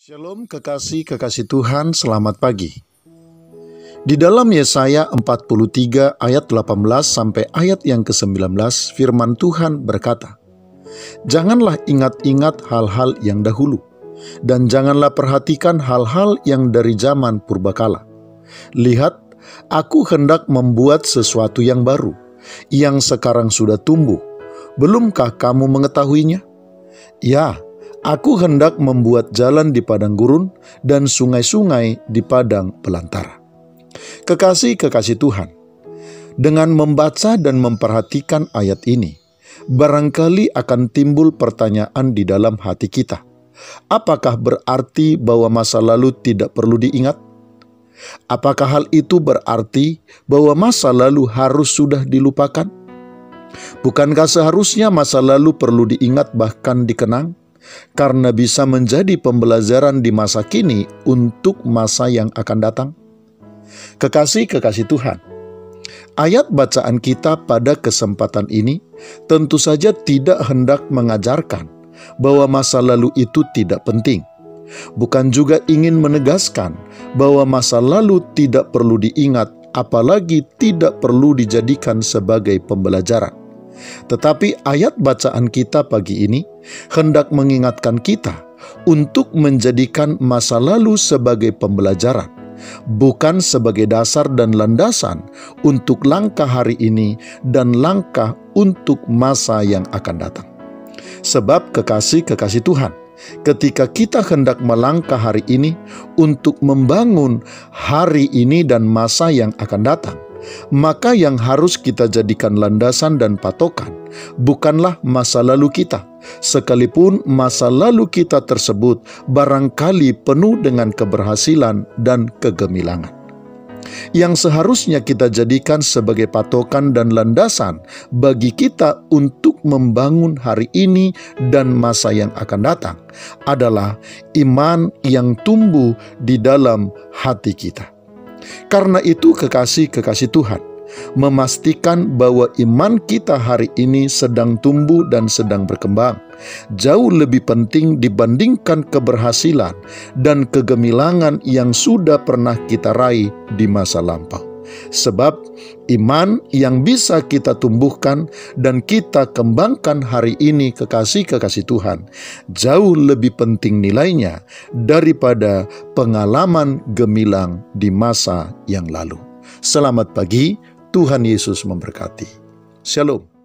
Shalom kekasih-kekasih Tuhan, selamat pagi. Di dalam Yesaya 43 ayat 18 sampai ayat yang ke-19, firman Tuhan berkata, "Janganlah ingat-ingat hal-hal yang dahulu, dan janganlah perhatikan hal-hal yang dari zaman purbakala. Lihat, aku hendak membuat sesuatu yang baru, yang sekarang sudah tumbuh. Belumkah kamu mengetahuinya? Ya, aku hendak membuat jalan di padang gurun dan sungai-sungai di padang belantara." Kekasih-kekasih Tuhan, dengan membaca dan memperhatikan ayat ini, barangkali akan timbul pertanyaan di dalam hati kita. Apakah berarti bahwa masa lalu tidak perlu diingat? Apakah hal itu berarti bahwa masa lalu harus sudah dilupakan? Bukankah seharusnya masa lalu perlu diingat bahkan dikenang? Karena bisa menjadi pembelajaran di masa kini untuk masa yang akan datang. Kekasih-kekasih Tuhan, ayat bacaan kita pada kesempatan ini tentu saja tidak hendak mengajarkan bahwa masa lalu itu tidak penting. Bukan juga ingin menegaskan bahwa masa lalu tidak perlu diingat, apalagi tidak perlu dijadikan sebagai pembelajaran. Tetapi ayat bacaan kita pagi ini hendak mengingatkan kita untuk menjadikan masa lalu sebagai pembelajaran, bukan sebagai dasar dan landasan untuk langkah hari ini dan langkah untuk masa yang akan datang. Sebab kekasih-kekasih Tuhan, ketika kita hendak melangkah hari ini untuk membangun hari ini dan masa yang akan datang, maka yang harus kita jadikan landasan dan patokan bukanlah masa lalu kita, sekalipun masa lalu kita tersebut barangkali penuh dengan keberhasilan dan kegemilangan. Yang seharusnya kita jadikan sebagai patokan dan landasan bagi kita untuk membangun hari ini dan masa yang akan datang adalah iman yang tumbuh di dalam hati kita. Karena itu kekasih-kekasih Tuhan, memastikan bahwa iman kita hari ini sedang tumbuh dan sedang berkembang jauh lebih penting dibandingkan keberhasilan dan kegemilangan yang sudah pernah kita raih di masa lampau. Sebab iman yang bisa kita tumbuhkan dan kita kembangkan hari ini, kekasih-kekasih Tuhan, jauh lebih penting nilainya daripada pengalaman gemilang di masa yang lalu. Selamat pagi, Tuhan Yesus memberkati. Shalom.